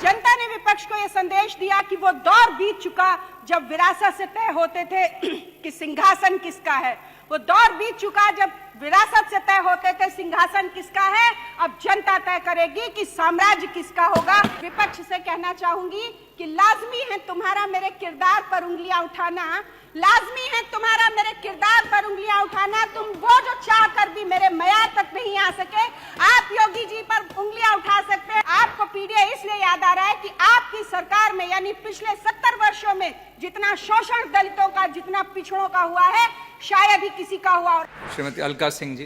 जनता ने विपक्ष को यह संदेश दिया कि वो दौर बीत चुका जब विरासत से तय होते थे कि सिंहासन किसका है। वो दौर बीत चुका जब विरासत से तय होते थे सिंहासन किसका है। अब जनता तय करेगी कि साम्राज्य किसका होगा। विपक्ष से कहना चाहूंगी कि लाजमी है तुम्हारा मेरे किरदार पर उंगलियां उठाना, लाजमी है तुम्हारा मेरे किरदार पर उंगलियां उठाना। तुम वो जो चाह कर भी मेरे मयार तक नहीं आ सके, आप योगी जी पर उंगलियां उठा सकते हैं। आपको पीडीए इसलिए याद आ रहा है कि आपकी सरकार में यानी पिछले 70 वर्षों में जितना शोषण दलितों का, जितना पिछड़ों का हुआ है, शायद ही किसी का हुआ। श्रीमती अलका सिंह जी,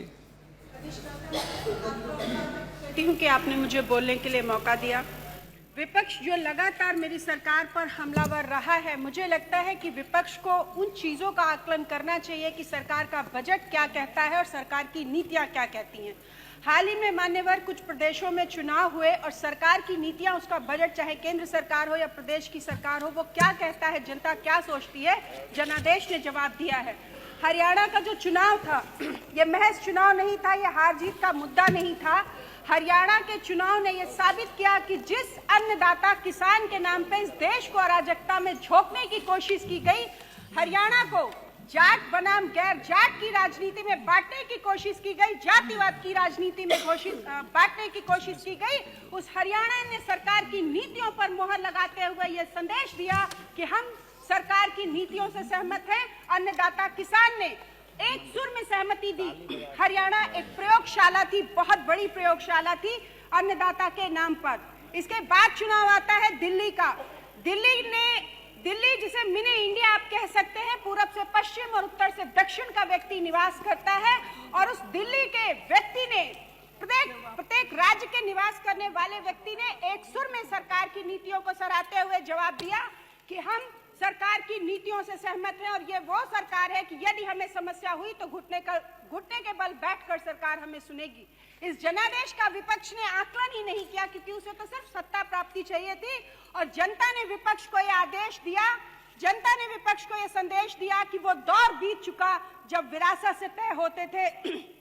कि आपने मुझे बोलने के लिए मौका दिया। विपक्ष जो लगातार मेरी सरकार पर हमलावर रहा है, मुझे लगता है कि विपक्ष को उन चीज़ों का आकलन करना चाहिए कि सरकार का बजट क्या कहता है और सरकार की नीतियां क्या कहती हैं। हाल ही में मान्यवर कुछ प्रदेशों में चुनाव हुए और सरकार की नीतियां, उसका बजट चाहे केंद्र सरकार हो या प्रदेश की सरकार हो, वो क्या कहता है, जनता क्या सोचती है, जनादेश ने जवाब दिया है। हरियाणा का जो चुनाव था, ये महज चुनाव नहीं था, ये हार जीत का मुद्दा नहीं था। हरियाणा के चुनाव ने यह साबित किया कि जिस अन्नदाता किसान के नाम पे इस देश को अराजकता में झोंकने की कोशिश की गई, हरियाणा को जाट बनाम गैर जाट की राजनीति में बांटने की कोशिश की गई, जातिवाद की राजनीति में बांटने की कोशिश की गई, उस हरियाणा ने सरकार की नीतियों पर मोहर लगाते हुए यह संदेश दिया कि हम सरकार की नीतियों से सहमत हैं। अन्नदाता किसान ने एक सुर में सहमति दी। हरियाणा एक प्रयोगशाला थी, बहुत बड़ी प्रयोगशाला थी अन्नदाता के नाम पर। इसके बाद चुनाव आता है दिल्ली का। दिल्ली जिसे मिनी इंडिया आप कह सकते हैं, पूरब से पश्चिम और उत्तर से दक्षिण का व्यक्ति निवास करता है, और उस दिल्ली के व्यक्ति ने, प्रत्येक राज्य के निवास करने वाले व्यक्ति ने एक सुर में सरकार की नीतियों को सराहते हुए जवाब दिया कि हम सरकार की नीतियों से सहमत हैं और ये वो सरकार है कि यदि हमें समस्या हुई तो घुटने के बल बैठकर सरकार हमें सुनेगी। इस जनादेश का विपक्ष ने आकलन ही नहीं किया, क्योंकि उसे तो सिर्फ सत्ता प्राप्ति चाहिए थी। और जनता ने विपक्ष को यह आदेश दिया, जनता ने विपक्ष को यह संदेश दिया कि वो दौर बीत चुका जब विरासत से तय होते थे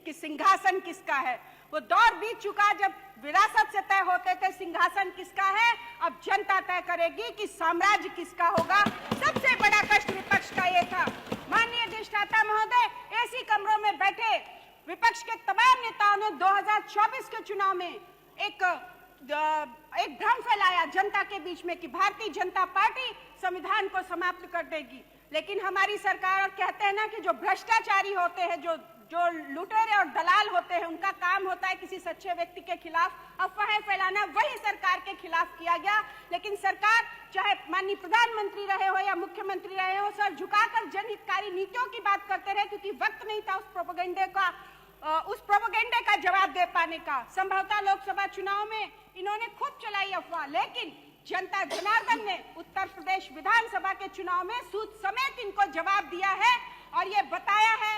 कि सिंहासन किसका है। वो दौर बीत चुका जब विरासत से तय होते थे सिंहासन किसका है। अब जनता तय करेगी कि साम्राज्य किसका होगा। सबसे बड़ा कष्ट विपक्ष का ये था। माननीय अधिष्ठाता महोदय, एसी कमरों में बैठे विपक्ष के तमाम नेताओं ने 2024 के चुनाव में एक भ्रम फैलाया जनता के बीच में कि भारतीय जनता पार्टी संविधान को समाप्त कर देगी। लेकिन हमारी सरकार कहते हैं ना कि जो भ्रष्टाचारी होते हैं, जो लुटेरे और दलाल होते हैं, उनका काम होता है किसी सच्चे व्यक्ति के खिलाफ अफवाहें फैलाना। वही सरकार के खिलाफ किया गया। लेकिन सरकार, चाहे माननीय प्रधानमंत्री रहे हो या मुख्यमंत्री रहे हो, सर झुकाकर जनहितकारी नीतियों की बात करते रहे, क्योंकि वक्त नहीं था उस प्रोपेगेंडे का जवाब दे पाने का। संभवतः लोकसभा चुनाव में इन्होंने खूब चलाई अफवाह, लेकिन जनता जनार्दन ने उत्तर प्रदेश विधानसभा के चुनाव में सूद समेत इनको जवाब दिया है और ये बताया है।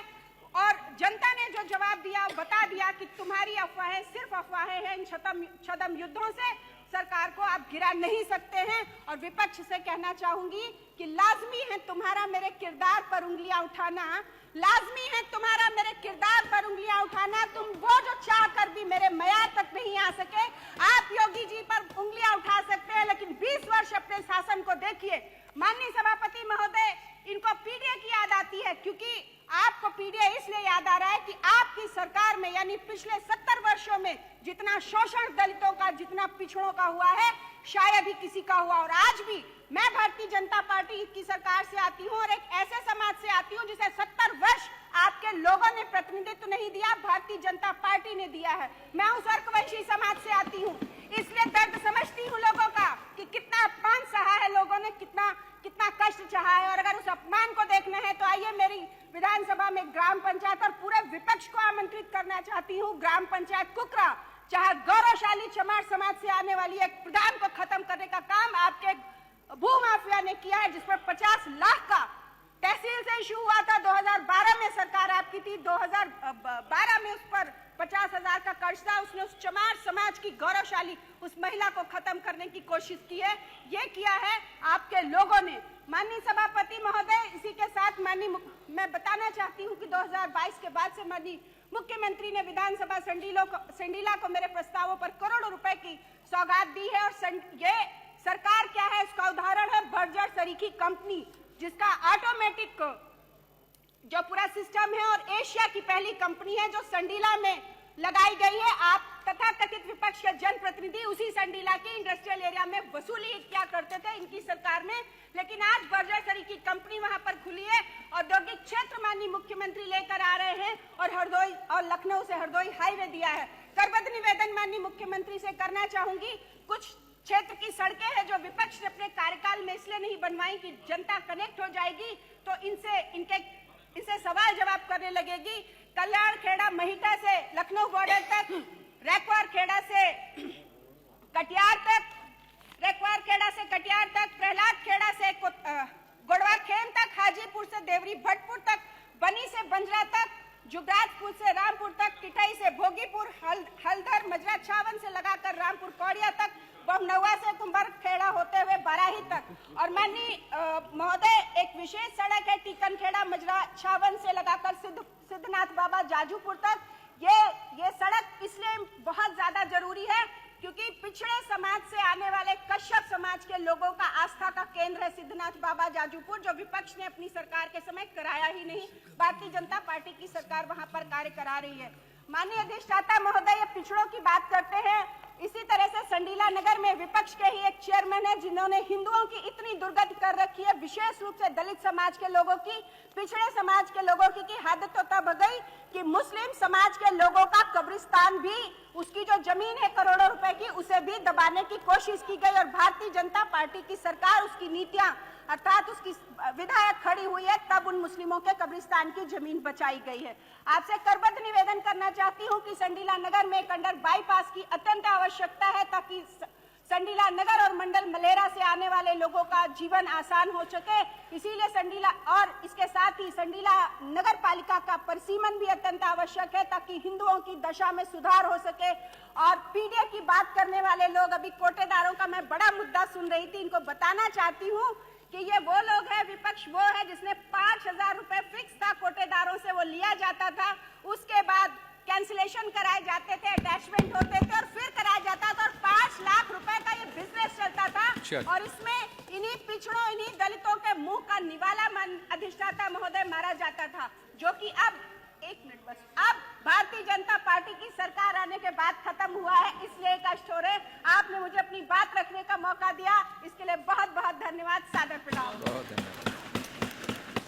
और जनता ने जो जवाब दिया, बता दिया कि तुम्हारी अफवाहें सिर्फ अफवाहें हैं। इन छद्म युद्धों से सरकार को आप गिरा नहीं सकते हैं। और विपक्ष से कहना चाहूंगी कि लाजमी है तुम्हारा मेरे किरदार पर उंगलियां उठाना, लाजमी है तुम्हारा मेरे किरदार पर उंगलियां उठाना। तुम वो जो चाह कर भी मेरे मयार तक नहीं आ सके, आप योगी जी पर उंगलियां उठा सकते हैं, लेकिन 20 वर्ष अपने शासन को देखिए। माननीय सभापति महोदय, इनको पीडीए की याद आती है, क्योंकि आपको पीडीए इसलिए याद आ रहा है कि आपकी सरकार में यानी पिछले 70 वर्षों में जितना शोषण दलितों का, जितना पिछड़ों का हुआ है, शायद ही किसी का हुआ। और आज भी मैं भारतीय जनता पार्टी की सरकार से आती हूँ और एक ऐसे समाज से आती हूँ जिसे 70 वर्ष आपके लोगों ने प्रतिनिधित्व नहीं दिया, भारतीय जनता पार्टी ने दिया है। मैं उस अर्कवंशी समाज से आती हूँ, इसलिए दर्द समझती हूँ लोगों का कि कितना अपमान सहा है लोगों ने, कितना कष्ट चाहा है। और अगर उस अपमान को देखना है तो आइए, मेरी विधानसभा में ग्राम पंचायत और पूरे विपक्ष को आमंत्रित करना चाहती हूँ। ग्राम पंचायत कुकरा, चाहे गौरवशाली चमार समाज से आने वाली एक प्रधान को खत्म करने का काम आपके भूमाफिया ने किया है, जिस पर 50 लाख का तहसील से इशू हुआ था। 2012 में सरकार आपकी थी, 2012 में उस पर 50,000 का कर्ज था। उसने उस चमार समाज की गौरवशाली उस महिला को खत्म करने की कोशिश की है। ये किया है आपके लोगों ने। माननीय सभापति महोदय, इसी के साथ मैं बताना चाहती हूँ कि 2022 के बाद से माननीय मुख्यमंत्री ने विधानसभा संडीला को मेरे प्रस्तावों पर करोड़ों रुपए की सौगात दी है। और ये तरीके की कंपनी जिसका ऑटोमेटिक जो पूरा सिस्टम है और एशिया की पहली कंपनी है जो संडीला में लगाई गई है। आप तथाकथित विपक्ष के जनप्रतिनिधि उसी संडीला के इंडस्ट्रियल एरिया में वसूली क्या करते थे इनकी सरकार में, लेकिन आज बर्जर सरी की कंपनी वहां पर खुली है। औद्योगिक क्षेत्र माननीय मुख्यमंत्री लेकर आ रहे हैं और हरदोई और लखनऊ से हरदोई हाईवे दिया है। करबद्ध निवेदन माननीय मुख्यमंत्री से करना चाहूंगी, कुछ क्षेत्र की सड़कें हैं जो विपक्ष ने अपने कार्यकाल में इसलिए नहीं बनवाई कि जनता कनेक्ट हो जाएगी तो इनसे सवाल जवाब करने लगेगी। कल्याण खेड़ा महिटा से लखनऊ बॉर्डर तक, रैकवार खेड़ा से कटियार तक, रैकवार खेड़ा से कटियार तक, प्रहलाद खेड़ा से गोड़वा खेम तक, हाजीपुर से देवरी भटपुर तक, बनी से बंजरा तक, जुगराजपुर से रामपुर तक, टिटई से भोगीपुर, हल्दर मजरा छावन से लगाकर रामपुर कौड़िया तक, बमनवा से कुंभर खेड़ा होते हुए बाराही तक। और माननीय महोदय एक विशेष सड़क है टीकन खेड़ा मजरा छावन से लगाकर सिद्धनाथ बाबा जाजूपुर तक। ये सड़क इसलिए बहुत ज्यादा जरूरी है क्योंकि पिछड़े समाज से आने वाले कश्यप समाज के लोगों का आस्था का केंद्र है सिद्धनाथ बाबा जाजूपुर, जो विपक्ष ने अपनी सरकार के समय कराया ही नहीं। भारतीय जनता पार्टी की सरकार वहां पर कार्य करा रही है। माननीय अधिष्ठाता महोदय पिछड़ों की बात करते हैं, इसी तरह से संडीला नगर में विपक्ष के ही एक चेयरमैन है जिन्होंने हिंदुओं की इतनी दुर्गति कर रखी है, विशेष रूप से दलित समाज के लोगों की, पिछड़े समाज के लोगों की हद तो तब गई कि मुस्लिम समाज के लोगों का कब्रिस्तान भी, उसकी जो जमीन है करोड़ों रुपए की, उसे भी दबाने की कोशिश की गई। और भारतीय जनता पार्टी की सरकार उसकी नीतियां अर्थात उसकी विधायक खड़ी हुई है, तब उन मुस्लिमों के कब्रिस्तान की जमीन बचाई गई है। आपसे करबद्ध निवेदन करना चाहती हूं कि संडीला नगर में एक अंडर बाईपास की अत्यंत आवश्यकता है ताकि संडीला नगर और मंडल मलेरा से आने वाले लोगों का जीवन आसान हो सके। इसीलिए संडीला और इसके साथ ही संडीला नगर पालिका का परिसीमन भी अत्यंत आवश्यक है ताकि हिंदुओं की दशा में सुधार हो सके। और पीडीए की बात करने वाले लोग, अभी कोटेदारों का मैं बड़ा मुद्दा सुन रही थी, इनको बताना चाहती हूँ कि ये वो लोग हैं, विपक्ष वो है जिसने 5,000 रुपए फिक्स था कोटेदारों से, वो लिया जाता था, उसके बाद कैंसिलेशन कराए जाते थे, अटैचमेंट होते थे और फिर कराया जाता था और 5 लाख रुपए का ये बिजनेस चलता था। और इसमें इन्हीं पिछड़ों, इन्हीं दलितों के मुंह का निवाला अधिष्ठाता महोदय मारा जाता था, जो कि अब एक मिनट बस, अब भारतीय जनता पार्टी की सरकार आने के बाद खत्म हुआ है। इसलिए कष्ट हो रहे, आपने मुझे अपनी बात रखने का मौका दिया, इसके लिए बहुत बहुत धन्यवाद, सादर प्रणाम।